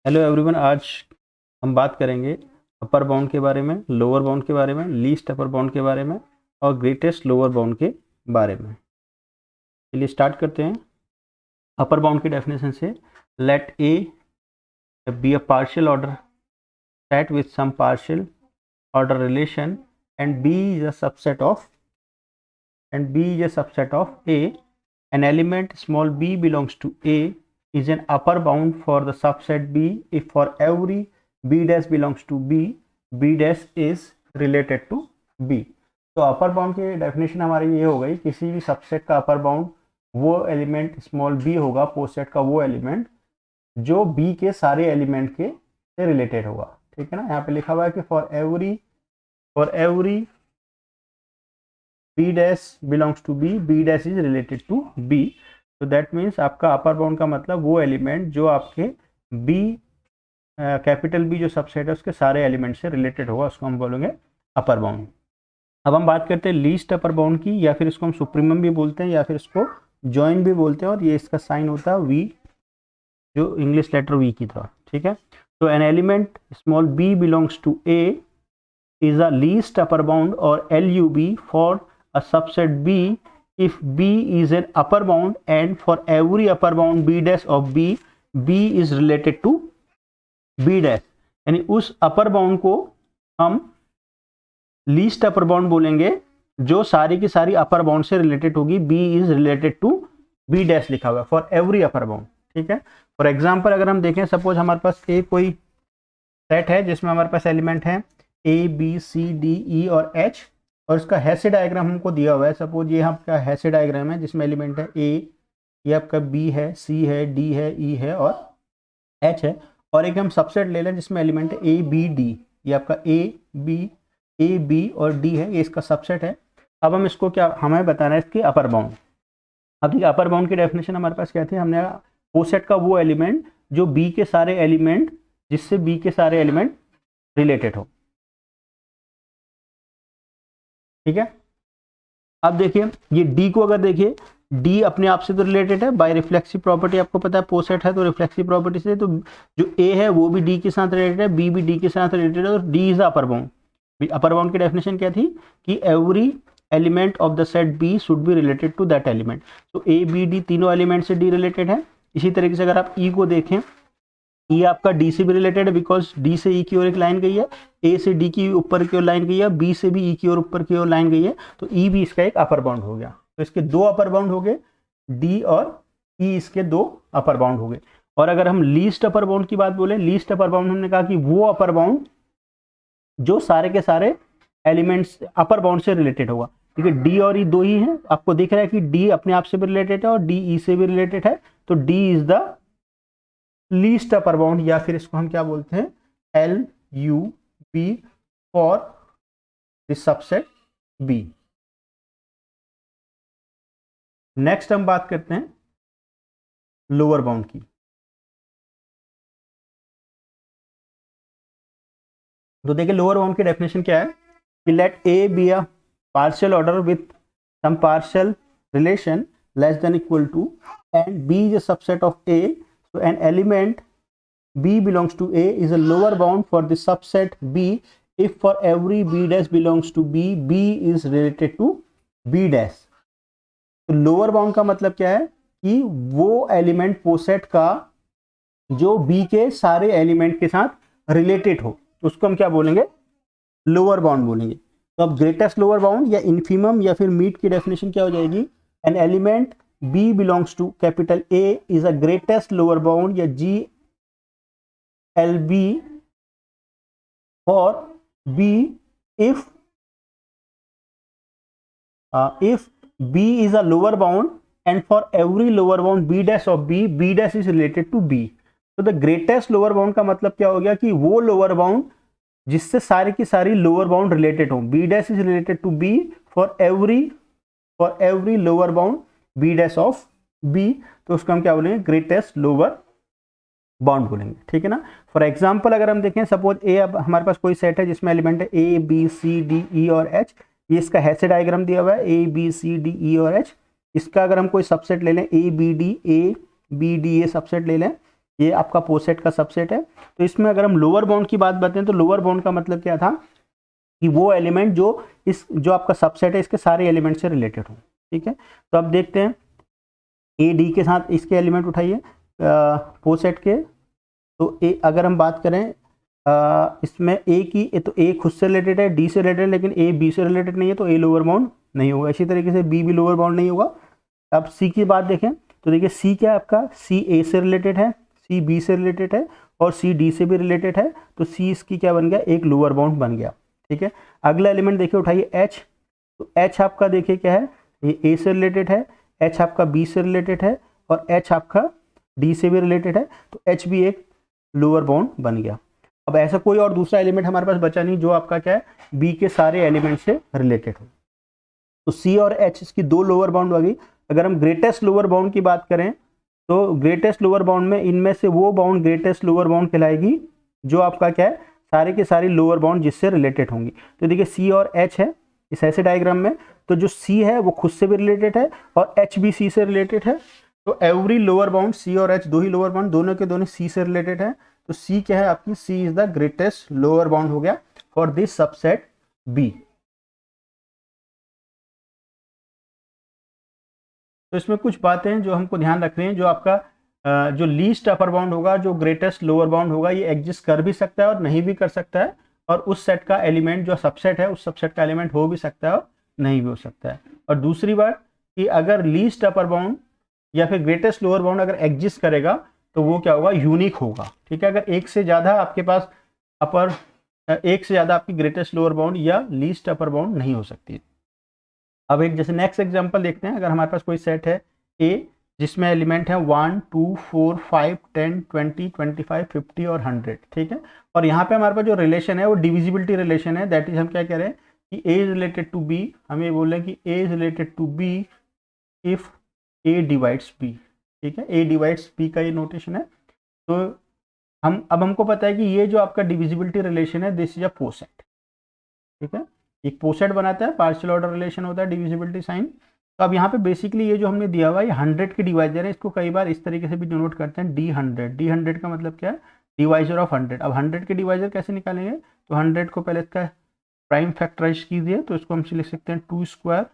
Hello everyone, आज हम बात करेंगे अपर बाउंड के बारे में, लोअर बाउंड के बारे में, लीस्ट अपर बाउंड के बारे में और ग्रेटेस्ट लोअर बाउंड के बारे में। चलिए स्टार्ट करते हैं। अपर बाउंड की डेफिनेशन से, let A B a partial order set with some partial order relation and B is a subset of A, an element small b belongs to A is an upper bound for the subset B if for every b dash belongs to B, b dash is related to B। तो अपर bound की definition हमारी ये हो गई, किसी भी subset का upper bound वो एलिमेंट स्मॉल b होगा, पोस्टसेट का वो एलिमेंट जो b के सारे एलिमेंट के से रिलेटेड होगा। ठीक है ना, यहाँ पे लिखा हुआ है कि for every b dash belongs to B, b dash is related to B। तो दैट मीन्स आपका अपर बाउंड का मतलब वो एलिमेंट जो आपके B कैपिटल B जो सबसेट है उसके सारे एलिमेंट से रिलेटेड होगा, उसको हम बोलेंगे अपर बाउंड। अब हम बात करते हैं लीस्ट अपर बाउंड की, या फिर इसको हम सुप्रीमम भी बोलते हैं या फिर इसको जॉइन भी बोलते हैं, और ये इसका साइन होता है V, जो इंग्लिश लेटर V की तरह। ठीक है, तो an element small b belongs to A is a least upper bound और LUB for a subset B if B is an upper bound and for every upper bound B dash of B, B is related to B dash, यानी उस upper bound को हम least upper bound बोलेंगे जो सारी की सारी upper bound से रिलेटेड होगी। B is related to B dash लिखा हुआ है फॉर एवरी अपर बाउंड। ठीक है, फॉर एग्जाम्पल अगर हम देखें, सपोज हमारे पास एक कोई सेट है जिसमें हमारे पास एलिमेंट है A B C D E और H, और इसका हैसे डायग्राम हमको दिया हुआ है। सपोज ये आपका हैसे डायग्राम है जिसमें एलिमेंट है A, ये आपका B है, C है, D है, E है और H है, और एक हम सबसेट ले लें जिसमें एलिमेंट है A B D, ये आपका A B और D है, ये इसका सबसेट है। अब हम इसको क्या हमें बताना है, इसकी अपर बाउंड। अब देखिए अपर बाउंड की डेफिनेशन हमारे पास क्या थी, हमने पोसेट का वो एलिमेंट जो B के सारे एलिमेंट, जिससे B के सारे एलिमेंट रिलेटेड हो। ठीक है, अब देखिए ये D को अगर देखिए, D अपने आप से तो रिलेटेड है बाय रिफ्लेक्सिव प्रॉपर्टी, आपको पता है पोसेट है तो रिफ्लेक्सिव प्रॉपर्टी से, तो जो A है वो भी D के साथ रिलेटेड है, B भी D के साथ रिलेटेड है, और D is upper bound. Upper bound की डेफिनेशन क्या थी कि every element of the set B should be related to that element. तो A B D तीनों एलिमेंट से D रिलेटेड है। इसी तरीके से अगर आप E को देखें, E आपका D से भी रिलेटेड है, बिकॉज D से E की ओर एक लाइन गई है, A से D की ऊपर की ओर लाइन गई है, B से भी E की ओर ऊपर की ओर लाइन गई है, तो E भी इसका एक अपर बाउंड हो गया। तो इसके दो अपर बाउंड हो गए, D और E इसके दो अपर बाउंड हो गए। और अगर हम लीस्ट अपर बाउंड की बात बोले, लीस्ट अपर बाउंड हमने कहा कि वो अपर बाउंड जो सारे के सारे एलिमेंट्स अपर बाउंड से रिलेटेड होगा। ठीक है, D और E दो ही हैं, आपको दिख रहा है कि D अपने आप से भी रिलेटेड है और D E से भी रिलेटेड है, तो D is the least upper bound, या फिर इसको हम क्या बोलते हैं LUB for the subset B। Next हम बात करते हैं लोअर बाउंड की। तो देखिए लोअर बाउंड की डेफिनेशन क्या है कि let A B a partial order with some partial relation less than equal to and B is a subset of A, so an element B belongs to A is a lower bound for the subset B if for every B dash belongs to B, B is related to B dash। तो lower bound का मतलब क्या है कि वो element पोसेट का जो B के सारे एलिमेंट के साथ रिलेटेड हो, तो उसको हम क्या बोलेंगे, लोअर बाउंड बोलेंगे। तो अब ग्रेटेस्ट लोअर बाउंड या इन्फीमम या फिर मीट की डेफिनेशन क्या हो जाएगी, an element B belongs to capital A is a greatest lower bound या GLB for B if B is a lower bound and for every lower bound B dash of B, B dash is related to B। तो the greatest lower bound का मतलब क्या हो गया कि वो lower bound जिससे सारी की सारी लोअर बाउंड रिलेटेड हो। B dash is related to B for every lower bound B dash of B, तो उसको हम क्या बोलेंगे, ग्रेटेस्ट लोअर बाउंड बोलेंगे। ठीक है ना, फॉर एग्जांपल अगर हम देखें, सपोज ए, अब हमारे पास कोई सेट है जिसमें एलिमेंट है A B C D E और H, ये इसका हैसे डायग्राम दिया हुआ है A B C D E और H। इसका अगर हम कोई सबसेट ले लें A B D ये सबसेट ले लें, ये आपका पोसेट का सबसेट है। तो इसमें अगर हम लोअर बाउंड की बात बताएं तो लोअर बाउंड का मतलब क्या था कि वो एलिमेंट जो आपका सबसेट है इसके सारे एलिमेंट से रिलेटेड हो। ठीक है, तो अब देखते हैं ए डी के साथ इसके एलिमेंट उठाइए पोसेट के। तो ए अगर हम बात करें इसमें ए की तो ए खुद से रिलेटेड है, डी से रिलेटेड है, लेकिन ए बी से रिलेटेड नहीं है, तो ए लोअर बाउंड नहीं होगा। इसी तरीके से बी भी लोअर बाउंड नहीं होगा। अब सी की बात देखें तो देखिए सी क्या है आपका, सी ए से रिलेटेड है, सी बी से रिलेटेड है और सी डी से भी रिलेटेड है, तो सी इसकी क्या बन गया, एक लोअर बाउंड बन गया। ठीक है, अगला एलिमेंट देखिए उठाइए एच। तो एच आपका देखिए क्या है, ये ए से रिलेटेड है, एच आपका बी से रिलेटेड है और एच आपका डी से भी रिलेटेड है, तो एच भी एक लोअर बाउंड बन गया। अब ऐसा कोई और दूसरा एलिमेंट हमारे पास बचा नहीं जो आपका क्या है, बी के सारे एलिमेंट से रिलेटेड हो। तो सी और एच इसकी दो लोअर बाउंड हो गई। अगर हम ग्रेटेस्ट लोअर बाउंड की बात करें तो ग्रेटेस्ट लोअर बाउंड में इनमें से वो बाउंड ग्रेटेस्ट लोअर बाउंड कहलाएगी जो आपका क्या है, सारे के सारी लोअर बाउंड जिससे रिलेटेड होंगी। तो देखिए सी और एच है इस ऐसे डायग्राम में, तो जो सी है वो खुद से भी रिलेटेड है और एच भी सी से रिलेटेड है। तो एवरी लोअर बाउंड, सी और एच दो ही लोअर बाउंड, दोनों के दोनों सी से रिलेटेड है। तो सी क्या है आपकी, C is the greatest lower bound हो गया फॉर दिस सबसेट बी। तो इसमें कुछ बातें हैं जो हमको ध्यान रखनी है। जो आपका जो लीस्ट अपर बाउंड होगा, जो ग्रेटेस्ट लोअर बाउंड होगा, ये एग्जिस्ट कर भी सकता है और नहीं भी कर सकता है, और उस सेट का एलिमेंट जो सबसेट है उस सबसेट का एलिमेंट हो भी सकता है और नहीं भी हो सकता है। और दूसरी बात कि अगर लीस्ट अपर बाउंड या फिर ग्रेटेस्ट लोअर बाउंड अगर एग्जिस्ट करेगा तो वो क्या होगा, यूनिक होगा। ठीक है, अगर एक से ज़्यादा आपके पास एक से ज़्यादा आपकी ग्रेटेस्ट लोअर बाउंड या लीस्ट अपर बाउंड नहीं हो सकती। अब एक जैसे नेक्स्ट एग्जांपल देखते हैं। अगर हमारे पास कोई सेट है ए जिसमें एलिमेंट है 1 2 4 5 10 20 25 50 और 100। ठीक है, और यहाँ पे हमारे पास जो रिलेशन है वो डिविजिबिलिटी रिलेशन है। दैट इज हम क्या कह रहे हैं कि A is related to B, हम ये बोल रहे हैं कि A is related to B if A divides B. ठीक है, ए डिवाइड्स बी का ये नोटेशन है। तो हमको पता है कि ये जो आपका डिविजिबिलिटी रिलेशन है दिस इज अ पोसेट। ठीक है, एक पोसेट बनाता है, पार्शियल ऑर्डर रिलेशन होता है, डिविजिबिलिटी साइन। तो अब यहाँ पे बेसिकली ये जो हमने दिया हुआ है 100 के डिवाइजर है, इसको कई बार इस तरीके से भी डिनोट करते हैं D100। D100 का मतलब क्या है, डिवाइजर ऑफ 100। अब 100 के डिवाइजर कैसे निकालेंगे, तो 100 को पहले इसका प्राइम फैक्टराइज कीजिए, तो इसको हम लिख सकते हैं 2 स्क्वायर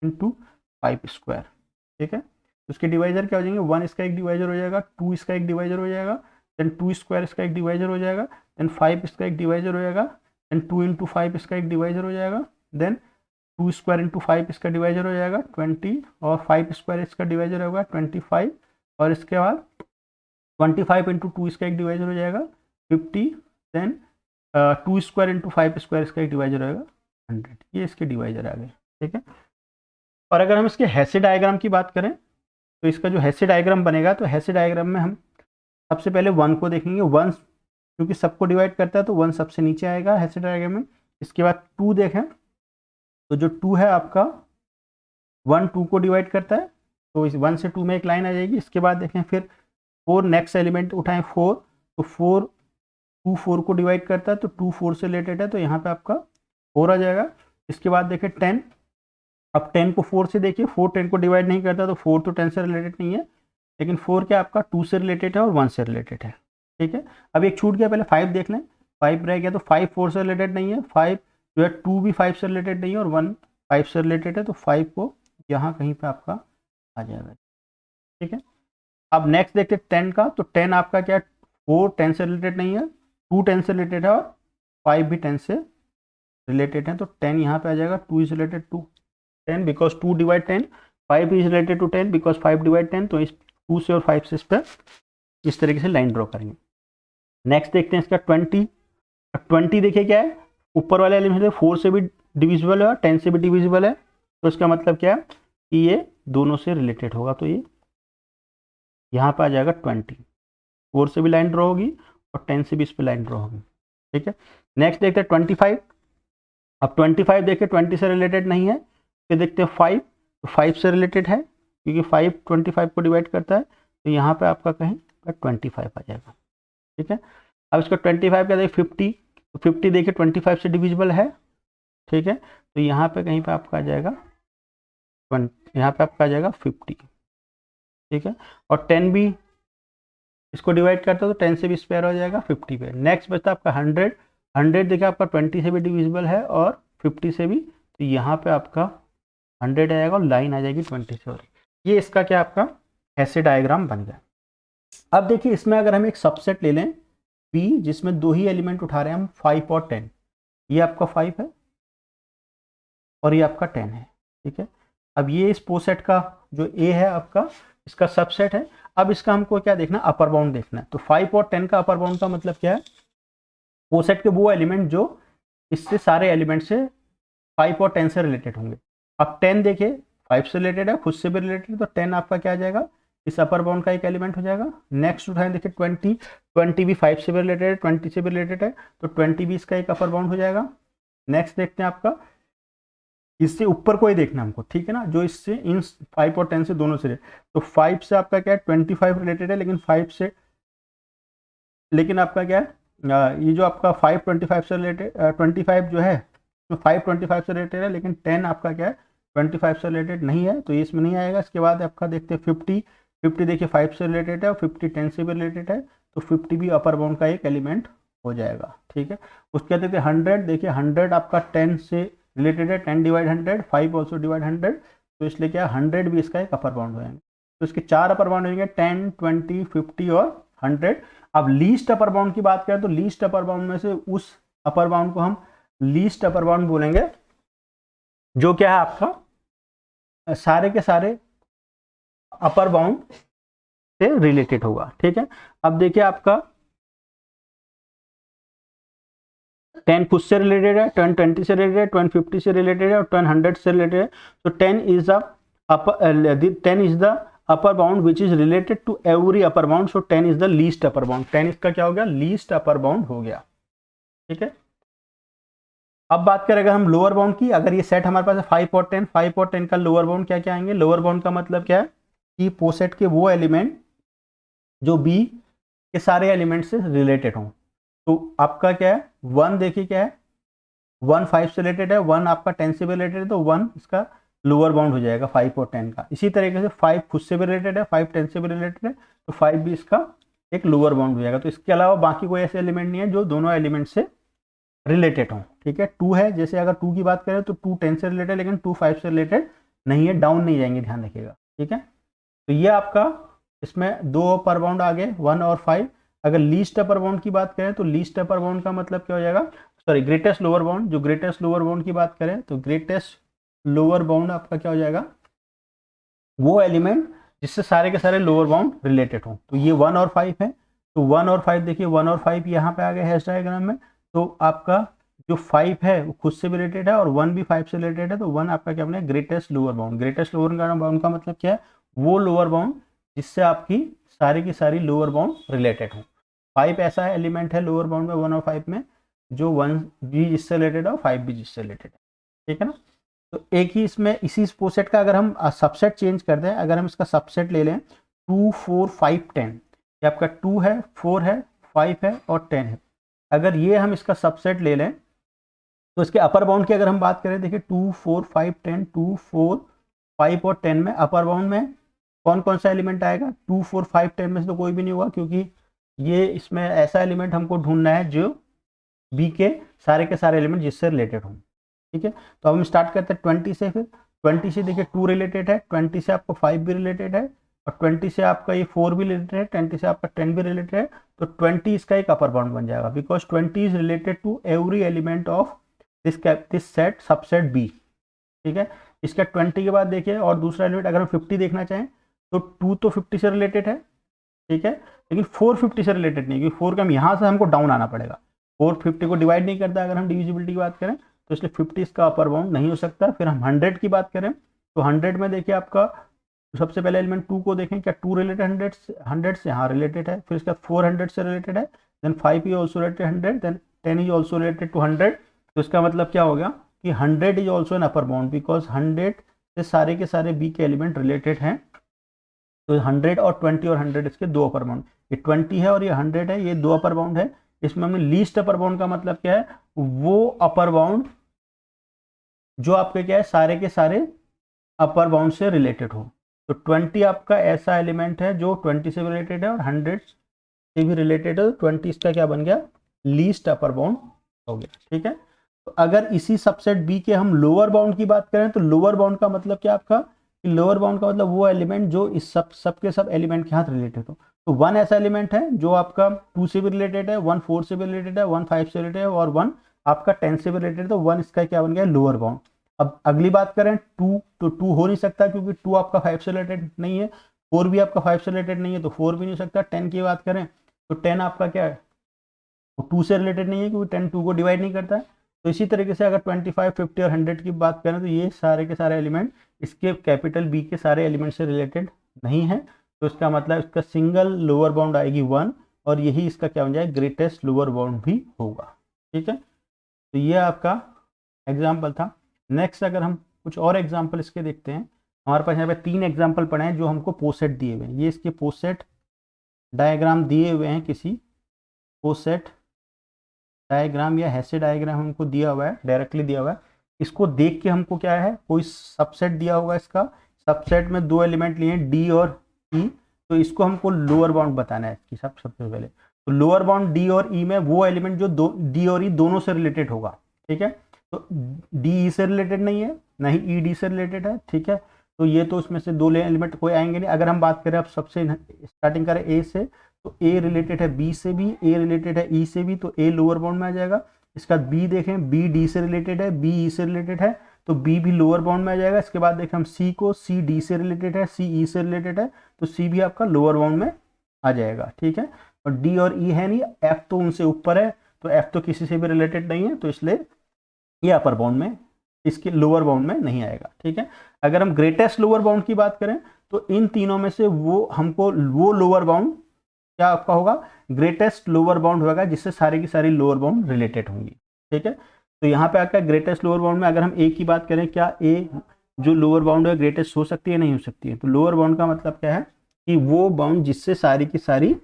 इंटू 5 स्क्वायर। ठीक है, तो इसके डिवाइजर क्या हो जाएंगे, 1 इसका एक डिवाइजर हो जाएगा, 2 इसका एक डिवाइजर हो जाएगा, देन 2 स्क्वायर इसका एक डिवाइजर हो जाएगा, देन 5 इसका एक डिवाइजर हो जाएगा, देन 2 इंटू 5 इसका एक डिवाइजर हो जाएगा, देन 2 स्क्वायर इंटू 5 इसका डिवाइजर हो जाएगा 20, और 5 स्क्वायर इसका डिवाइजर होगा 25, और इसके बाद 25 इंटू 2 इसका एक डिवाइजर हो जाएगा 50, देन 2 स्क्वायर इंटू 5 स्क्वायर इसका एक डिवाइजर होगा 100। ये इसके डिवाइजर आ गए। ठीक है, और अगर हम इसके हेसी डायग्राम की बात करें तो इसका जो हेसी डायग्राम बनेगा, तो हेसी डायग्राम में हम सबसे पहले 1 को देखेंगे। 1 क्योंकि सबको डिवाइड करता है तो 1 सबसे नीचे आएगा हेसी डायग्राम में। इसके बाद 2 देखें तो जो 2 है आपका 1 2 को डिवाइड करता है, तो इस 1 से 2 में एक लाइन आ जाएगी। इसके बाद देखें फिर 4, नेक्स्ट एलिमेंट उठाएं 4, तो 4 2 4 को डिवाइड करता है, तो 2 4 से रिलेटेड है, तो यहाँ पे आपका 4 आ जाएगा। इसके बाद देखें 10, अब 10 को 4 से देखिए, 4 10 को डिवाइड नहीं करता, तो 4 तो 10 से रिलेटेड नहीं है, लेकिन 4 क्या आपका 2 से रिलेटेड है और 1 से रिलेटेड है। ठीक है, अब एक छूट गया, पहले 5 देख लें। 5 रह गया, तो 5 4 से रिलेटेड नहीं है, 5 जो है 2 भी 5 से रिलेटेड नहीं है और 1 5 से रिलेटेड है, तो 5 को यहाँ कहीं पे आपका आ जाएगा। ठीक है, अब नेक्स्ट देखते हैं 10 का। तो 10 आपका क्या, 4 10 से रिलेटेड नहीं है, 2 10 से रिलेटेड है और 5 भी 10 से रिलेटेड है, तो 10 यहाँ पे आ जाएगा। 2 is related to 10 because 2 divide 10, 5 is related to 10 because 5 divide 10, तो इस 2 से और 5 से इस पर इस तरीके से लाइन ड्रॉ करेंगे। नेक्स्ट देखते हैं इसका 20। 20 देखिए क्या है, ऊपर वाले एलिमेंट से 4 से भी डिविजिबल है और 10 से भी डिविजिबल है, तो इसका मतलब क्या है कि ये दोनों से रिलेटेड होगा, तो ये यहाँ पर आ जाएगा 20। 4 से भी लाइन ड्रॉ होगी और 10 से भी इस पर लाइन ड्रॉ होगी। ठीक है, नेक्स्ट देखते हैं 25। अब 25 देखिए 20 से रिलेटेड नहीं है, फिर देखते हैं 5, तो 5 से रिलेटेड है क्योंकि 5 25 को डिवाइड करता है, तो यहाँ पे आपका कहीं 25 आ जाएगा। ठीक है, अब इसका 25 का देखिए 50, तो 50 देखिए 25 से डिविजिबल है। ठीक है, तो यहाँ पे कहीं पे आपका आ जाएगा यहाँ पे आपका आ जाएगा 50। ठीक है, और 10 भी इसको डिवाइड करते हो तो 10 से भी स्क्वायर हो जाएगा 50 पे। नेक्स्ट बचता है आपका 100, 100 देखिए आपका 20 से भी डिविजिबल है और 50 से भी, तो यहाँ पे आपका 100 आएगा और लाइन आ जाएगी 20 से। और ये इसका क्या आपका ऐसे डायग्राम बन गया। अब देखिए इसमें अगर हम एक सबसेट ले लें बी जिसमें दो ही एलिमेंट उठा रहे हैं हम 5 और 10, ये आपका 5 है और ये आपका 10 है, ठीक है। अब ये इस पोसेट का जो ए है आपका इसका सबसेट है। अब इसका हमको क्या देखना, अपर बाउंड देखना है। तो 5 और 10 का अपर बाउंड का मतलब क्या है, पोसेट के वो एलिमेंट जो इससे सारे एलिमेंट से 5 और 10 से रिलेटेड होंगे। अब 10 देखिए 5 से रिलेटेड है, खुद से भी रिलेटेड, तो 10 आपका क्या आ जाएगा, इस अपर बाउंड का एक एलिमेंट हो जाएगा। नेक्स्ट उठाएं देखिए 20, 20 भी 5 से भी रिलेटेड है, 20 से भी रिलेटेड है, तो 20 भी इसका एक अपर बाउंड हो जाएगा। नेक्स्ट देखते हैं आपका, इससे ऊपर कोई देखना हमको, ठीक है ना, जो इससे इन 5 और 10 से दोनों से, तो 5 से आपका क्या है 25 रिलेटेड है, लेकिन 5 से, लेकिन आपका क्या है ये जो आपका 5 25 से रिलेटेड 25 जो है तो 5 25 से रिलेटेड है, लेकिन 10 आपका क्या है 25 से रिलेटेड नहीं है, तो ये इसमें नहीं आएगा। इसके बाद आपका देखते हैं 50, 50 देखिए 5 से रिलेटेड है और 50 10 से भी रिलेटेड है, तो 50 भी अपर बाउंड का एक एलिमेंट हो जाएगा, ठीक है। उसके बाद देखिए 100, देखिए 100 आपका 10 से रिलेटेड है, 10 डिवाइड 100, 5 ऑल्सो डिवाइड 100, तो इसलिए क्या 100 भी इसका एक अपर बाउंड हो जाएंगे। तो इसके 4 अपर बाउंड होंगे 10, 20, 50 और 100। अब लीस्ट अपर बाउंड की बात करें तो लीस्ट अपर बाउंड में से उस अपर बाउंड को हम लीस्ट अपर बाउंड बोलेंगे जो क्या है आपका सारे के सारे अपर बाउंड से रिलेटेड होगा, ठीक है। अब देखिए आपका 10 खुद से रिलेटेड है, 10 20 से रिलेटेड है, 10 50 से रिलेटेड है और 10 100 से रिलेटेड है। तो 10 is the upper bound which is related to every upper bound, so 10 is the least upper bound. 10 इसका क्या हो गया, लीस्ट अपर बाउंड हो गया, ठीक है। अब बात करें अगर हम लोअर बाउंड की, अगर ये सेट हमारे पास है 5 और 10, 5 और 10 का लोअर बाउंड क्या क्या आएंगे। लोअर बाउंड का मतलब क्या है कि पोसेट के वो एलिमेंट जो बी के सारे एलिमेंट से रिलेटेड हों। तो आपका क्या है 1 देखिए क्या है 1 5 से रिलेटेड है, 1 आपका 10 से भी रिलेटेड है, तो 1 इसका लोअर बाउंड हो जाएगा 5 और 10 का। इसी तरीके से 5 खुद से भी रिलेटेड है, 5 10 से भी रिलेटेड है, तो 5 भी इसका एक लोअर बाउंड हो जाएगा। तो इसके अलावा बाकी कोई ऐसे एलिमेंट नहीं है जो दोनों एलिमेंट से रिलेटेड हो, ठीक है। 2 है, जैसे अगर 2 की बात करें तो 2 10 से रिलेटेड, लेकिन 2 5 से रिलेटेड नहीं है, डाउन नहीं जाएंगे, ध्यान रखिएगा, ठीक है। तो ये आपका इसमें दो अपर बाउंड आ गए 1 और 5। अगर लीस्ट अपर बाउंड की बात करें तो लीस्ट अपर बाउंड का मतलब क्या हो जाएगा, सॉरी ग्रेटेस्ट लोअर बाउंड, जो ग्रेटेस्ट लोअर बाउंड की बात करें तो ग्रेटेस्ट लोअर बाउंड आपका क्या हो जाएगा, वो एलिमेंट जिससे सारे के सारे लोअर बाउंड रिलेटेड हो। तो ये 1 और 5 है, तो 1 और 5 देखिए 1 और 5 यहाँ पे आ गए हैश डायग्राम में। तो आपका जो 5 है वो खुद से भी रिलेटेड है और 1 भी 5 से रिलेटेड है, तो 1 आपका क्या बना greatest lower bound. Greatest lower bound का मतलब क्या है, वो लोअर बाउंड जिससे आपकी सारी की सारी लोअर बाउंड रिलेटेड हो। 5 ऐसा एलिमेंट है लोअर बाउंड में 1 और 5 में जो 1 भी जिससे रिलेटेड है और 5 भी जिससे रिलेटेड है, ठीक है ना। तो एक ही इसमें इसी पोसेट का अगर हम सबसेट चेंज कर दें, अगर हम इसका सबसेट ले लें 2 4 5 10, ये आपका 2 है 4 है 5 है और 10 है, अगर ये हम इसका सबसेट ले लें तो इसके अपर बाउंड की अगर हम बात करें, देखिए 2 4 5 10, 2 4 5 और 10 में अपर बाउंड में कौन कौन सा एलिमेंट आएगा, 2 4 5 10 में से तो कोई भी नहीं होगा, क्योंकि ये इसमें ऐसा एलिमेंट हमको ढूंढना है जो बी के सारे एलिमेंट जिससे रिलेटेड हों, ठीक है। तो अब हम स्टार्ट करते हैं 20 से। फिर 20 से देखिए 2 रिलेटेड है, 20 से आपको 5 भी रिलेटेड है और 20 से आपका ये 4 भी रिलेटेड है, 20 से आपका 10 भी रिलेटेड है, तो 20 इसका एक अपर बाउंड बन जाएगा, because 20 is related to every element of this set subset B, ठीक है। इसका 20 के बाद देखिए और दूसरा एलिमेंट अगर हम 50 देखना चाहें तो 2 तो 50 से रिलेटेड है, ठीक है, लेकिन 4 50 से रिलेटेड नहीं, क्योंकि 4 का हम यहाँ से हमको डाउन आना पड़ेगा, 4 50 को डिवाइड नहीं करता अगर हम डिविजिबिलिटी की बात करें, तो इसलिए 50 इसका अपर बाउंड नहीं हो सकता। फिर हम 100 की बात करें तो 100 में देखिए आपका सबसे पहले एलिमेंट 2 को देखें, क्या 2 रिलेटेड 100 से, हाँ रिलेटेड है। फिर इसका 400 से रिलेटेड है, then 5 is also related 100, then 10 is also related to 100। तो इसका मतलब क्या हो गया कि 100 is also an upper bound, because 100 से सारे के सारे बी के एलिमेंट रिलेटेड हैं। तो 100 और 20 और 100 इसके दो अपर बाउंड, ये 20 है और ये 100 है, ये दो अपर बाउंड है। इसमें हमने लीस्ट अपर बाउंड का मतलब क्या है, वो अपर बाउंड जो आपके क्या है सारे के सारे अपर बाउंड से रिलेटेड हो। तो 20 आपका ऐसा एलिमेंट है जो 20 से रिलेटेड है और 100 से भी रिलेटेड है, 20 इसका क्या बन गया, लीस्ट अपर बाउंड हो गया। ठीक है, तो अगर इसी सबसेट बी के हम लोअर बाउंड की बात करें तो लोअर बाउंड का मतलब क्या आपका, कि लोअर बाउंड का मतलब वो एलिमेंट जो इस सब के सब एलिमेंट के साथ रिलेटेड हो। तो 1 ऐसा एलिमेंट है जो आपका 2 से भी रिलेटेड है, 1 4 से भी रिलेटेड है, 1 5 से रिलेटेड है और 1 आपका 10 से भी रिलेटेड है, तो 1 इसका क्या बन गया, लोअर बाउंड। अब अगली बात करें 2, तो 2 हो नहीं सकता क्योंकि 2 आपका 5 से रिलेटेड नहीं है, 4 भी आपका 5 से रिलेटेड नहीं है, तो 4 भी नहीं हो सकता। 10 की बात करें तो 10 आपका क्या है, 2 से रिलेटेड नहीं है क्योंकि 10 2 को डिवाइड नहीं करता है। तो इसी तरीके से अगर 25 50 और 100 की बात करें तो ये सारे के सारे एलिमेंट इसके कैपिटल बी के सारे एलिमेंट से रिलेटेड नहीं है। तो इसका मतलब इसका सिंगल लोअर बाउंड आएगी 1 और यही इसका क्या बन जाए, ग्रेटेस्ट लोअर बाउंड भी होगा। ठीक है, तो ये आपका एग्जाम्पल था। नेक्स्ट अगर हम कुछ और एग्जाम्पल इसके देखते हैं, हमारे पास यहाँ पे 3 एग्जाम्पल पड़े हैं जो हमको पोसेट दिए हुए हैं। ये इसके पोसेट डायग्राम दिए हुए हैं, किसी पोसेट डायग्राम या हैसे डायग्राम हमको दिया हुआ है, डायरेक्टली दिया हुआ है। इसको देख के हमको क्या है, कोई सबसेट दिया होगा, इसका सबसेट में 2 एलिमेंट लिए हैं डी और ई, तो इसको हमको लोअर बाउंड बताना है इसकी सबसे पहले। तो लोअर बाउंड डी और ई में वो एलिमेंट जो डी और ई दोनों से रिलेटेड होगा। ठीक है, तो डी ई से रिलेटेड नहीं है, ना ही ई डी से रिलेटेड है। ठीक है, तो ये तो उसमें से 2 एलिमेंट कोई आएंगे नहीं। अगर हम बात करें अब सबसे स्टार्टिंग करें ए से, तो ए रिलेटेड है बी से भी, ए रिलेटेड है ई से भी, तो ए लोअर बाउंड में आ जाएगा। इसका बी देखें, बी डी से रिलेटेड है, बी ई से रिलेटेड है, तो बी भी लोअर बाउंड में आ जाएगा। इसके बाद देखें हम सी को, सी डी से रिलेटेड है, सी ई से रिलेटेड है, तो सी भी आपका लोअर बाउंड में आ जाएगा। ठीक है, और डी और ई है नहीं, एफ तो उनसे ऊपर है, तो एफ तो किसी से भी रिलेटेड नहीं है, तो इसलिए ये अपर बाउंड में, इसके लोअर बाउंड में नहीं आएगा। ठीक है, अगर हम ग्रेटेस्ट लोअर बाउंड की बात करें तो इन तीनों में से वो हमको वो लोअर बाउंड क्या आपका होगा, ग्रेटेस्ट लोअर बाउंड होगा जिससे सारी की सारी लोअर बाउंड रिलेटेड होंगी। ठीक है, तो यहाँ पे आपका ग्रेटेस्ट लोअर बाउंड में अगर हम ए की बात करें, क्या ए जो लोअर बाउंड है ग्रेटेस्ट हो सकती है, नहीं हो सकती है। तो लोअर बाउंड का मतलब क्या है, कि वो बाउंड जिससे सारी की सारी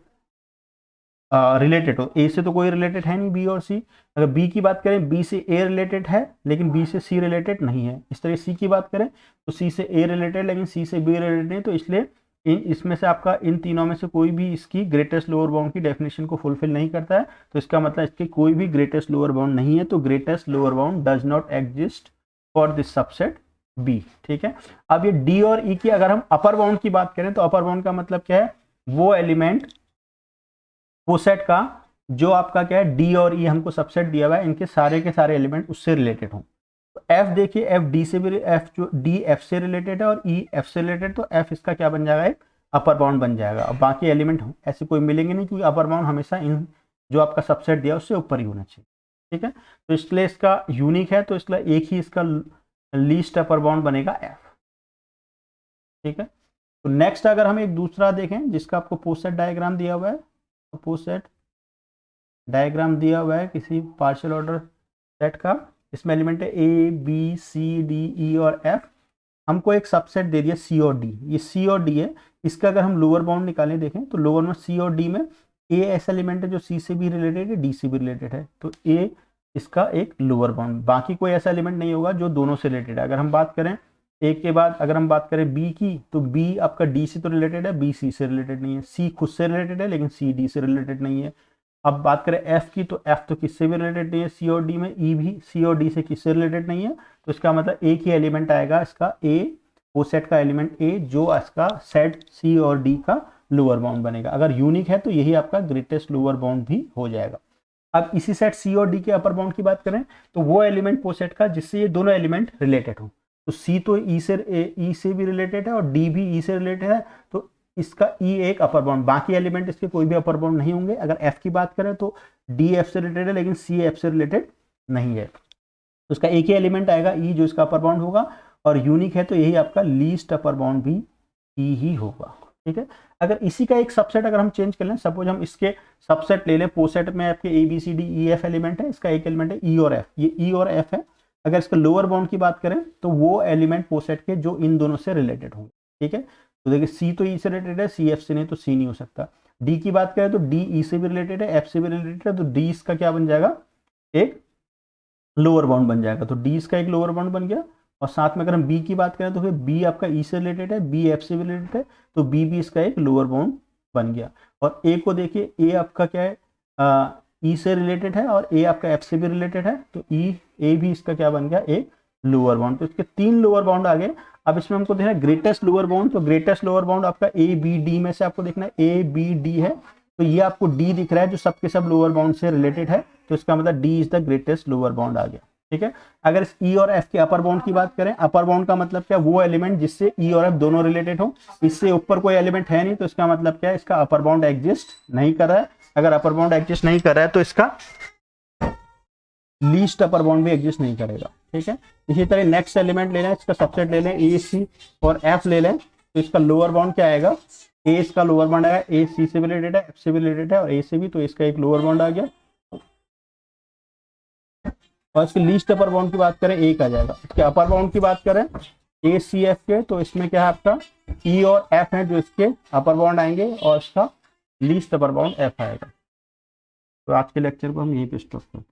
रिलेटेड हो। ए से तो कोई रिलेटेड है नहीं, बी और सी। अगर बी की बात करें, बी से ए रिलेटेड है लेकिन बी से सी रिलेटेड नहीं है। इस तरह सी की बात करें तो सी से ए रिलेटेड लेकिन सी से बी रिलेटेड नहीं, तो इसलिए इसमें से आपका इन तीनों में से कोई भी इसकी ग्रेटेस्ट लोअर बाउंड की डेफिनेशन को फुलफिल नहीं करता है। तो इसका मतलब इसके कोई भी ग्रेटेस्ट लोअर बाउंड नहीं है, तो greatest lower bound does not exist for this subset B. ठीक है, अब ये डी और ई की अगर हम अपर बाउंड की बात करें तो अपर बाउंड का मतलब क्या है, वो एलिमेंट पोसेट का जो आपका क्या है, डी और ई हमको सबसेट दिया हुआ है, इनके सारे के सारे एलिमेंट उससे रिलेटेड हों। तो एफ देखिए, एफ डी से भी, एफ जो डी एफ से रिलेटेड है और ई एफ से रिलेटेड, तो एफ इसका क्या बन जाएगा, एक अपर बाउंड बन जाएगा। और बाकी एलिमेंट ऐसे कोई मिलेंगे नहीं क्योंकि अपर बाउंड हमेशा इन जो आपका सबसेट दिया उससे ऊपर ही होना चाहिए। ठीक है, तो इसलिए इसका यूनिक है, तो इसलिए एक ही इसका लीस्ट अपर बाउंड बनेगा एफ। ठीक है, तो नेक्स्ट अगर हम एक दूसरा देखें जिसका आपको पोसेट डायग्राम दिया हुआ है, पोसेट डायग्राम दिया हुआ है किसी पार्शियल ऑर्डर सेट का, इसमें एलिमेंट है ए बी सी डी ई और एफ। हमको एक सबसेट दे दिया सी और डी, ये सी और डी है। इसका अगर हम लोअर बाउंड निकालें देखें तो लोअर में सी और डी में ए ऐसा एलिमेंट है जो सी से भी रिलेटेड है, डी से भी रिलेटेड है, तो ए इसका एक लोअर बाउंड। बाकी कोई ऐसा एलिमेंट नहीं होगा जो दोनों से रिलेटेड है। अगर हम बात करें ए के बाद अगर हम बात करें बी की, तो बी आपका डी से तो रिलेटेड है, बी सी से रिलेटेड नहीं है। सी खुद से रिलेटेड है लेकिन सी डी से रिलेटेड नहीं है। अब बात करें एफ की, तो एफ तो किससे भी रिलेटेड नहीं है सी और डी में, ई भी सी और डी से किससे रिलेटेड नहीं है। तो इसका मतलब एक ही एलिमेंट आएगा इसका ए, वो सेट का एलिमेंट ए जो इसका सेट सी और डी का लोअर बाउंड बनेगा। अगर यूनिक है तो यही आपका ग्रेटेस्ट लोअर बाउंड भी हो जाएगा। अब इसी सेट सी और डी के अपर बाउंड की बात करें तो वो एलिमेंट वो सेट का जिससे ये दोनों एलिमेंट रिलेटेड हो। तो सी तो ई से भी रिलेटेड है और डी भी ई से रिलेटेड है, तो इसका ई एक अपर बाउंड, बाकी एलिमेंट इसके कोई भी अपर बाउंड नहीं होंगे। अगर एफ की बात करें तो डी एफ से रिलेटेड है लेकिन सी एफ से रिलेटेड नहीं है, तो इसका एक ही एलिमेंट आएगा ई जो इसका अपर बाउंड होगा, और यूनिक है तो यही आपका लीस्ट अपर बाउंड भी ई ही होगा। ठीक है, अगर इसी का एक सबसेट अगर हम चेंज कर लें, सपोज हम इसके सबसेट ले लें, पोसेट में आपके A B C D E F element है, इसका एक एलिमेंट है ई और एफ, ये ई और एफ है। अगर इसका लोअर बाउंड की बात करें तो वो एलिमेंट पोसेट के जो इन दोनों से रिलेटेड होंगे। ठीक है, तो देखिए सी तो ई से रिलेटेड है, सी एफ से नहीं तो सी नहीं हो सकता। डी की बात करें तो डी ई से भी रिलेटेड है, एफ से भी रिलेटेड है, तो डी इसका क्या बन जाएगा, एक लोअर बाउंड बन जाएगा। तो डी इसका एक लोअर बाउंड बन गया। और साथ में अगर हम बी की बात करें तो फिर बी आपका ई से रिलेटेड है, बी एफ से भी रिलेटेड है, तो बी भी इसका एक लोअर बाउंड बन गया। और ए को देखिए, ए आपका क्या है, ई से रिलेटेड है और ए आपका एफ से भी रिलेटेड है, तो ई ए भी इसका क्या बन गया, एक लोअर बाउंड। तो इसके 3 लोअर बाउंड आ गए। अब इसमें हमको देखना है ग्रेटेस्ट लोअर बाउंड, तो ग्रेटेस्ट लोअर बाउंड आपका ए बी डी में से आपको देखना है, ए बी डी है, तो ये आपको डी दिख रहा है जो सबके सब लोअर बाउंड से रिलेटेड है, तो इसका मतलब D is the greatest lower bound आ गया। ठीक है, अगर इस ई और एफ के अपर बाउंड की बात करें, अपर बाउंड का मतलब क्या, वो एलिमेंट जिससे ई और एफ दोनों रिलेटेड हो, इससे ऊपर कोई एलिमेंट है नहीं, तो इसका मतलब क्या है, इसका अपर बाउंड एग्जिस्ट नहीं कर रहा है। अगर अपर बाउंड एग्जिस्ट नहीं कर रहा है तो इसका लीस्ट अपर बाउंड भी एग्जिस्ट नहीं करेगा। ठीक है, इसी तरह नेक्स्ट एलिमेंट ले लें, इसका सबसेट ले लें, ए सी और एफ ले लें, तो इसका लोअर बाउंड क्या आएगा, ए इसका लोअर बाउंड आएगा, ए सी से भी रिलेटेड है, एफ से भी रिलेटेड है और ए से भी, तो इसका एक लोअर बाउंड आ गया। और इसके लीस्ट अपर बाउंड की बात करें, एक आ जाएगा। इसके अपर बाउंड की बात करें ए सी एफ के, तो इसमें क्या है आपका ई और एफ है जो इसके अपर बाउंड आएंगे और इसका लीस्ट अपर बाउंड एफ आएगा। तो आज के लेक्चर को हम यहीं पे स्टॉप करते हैं।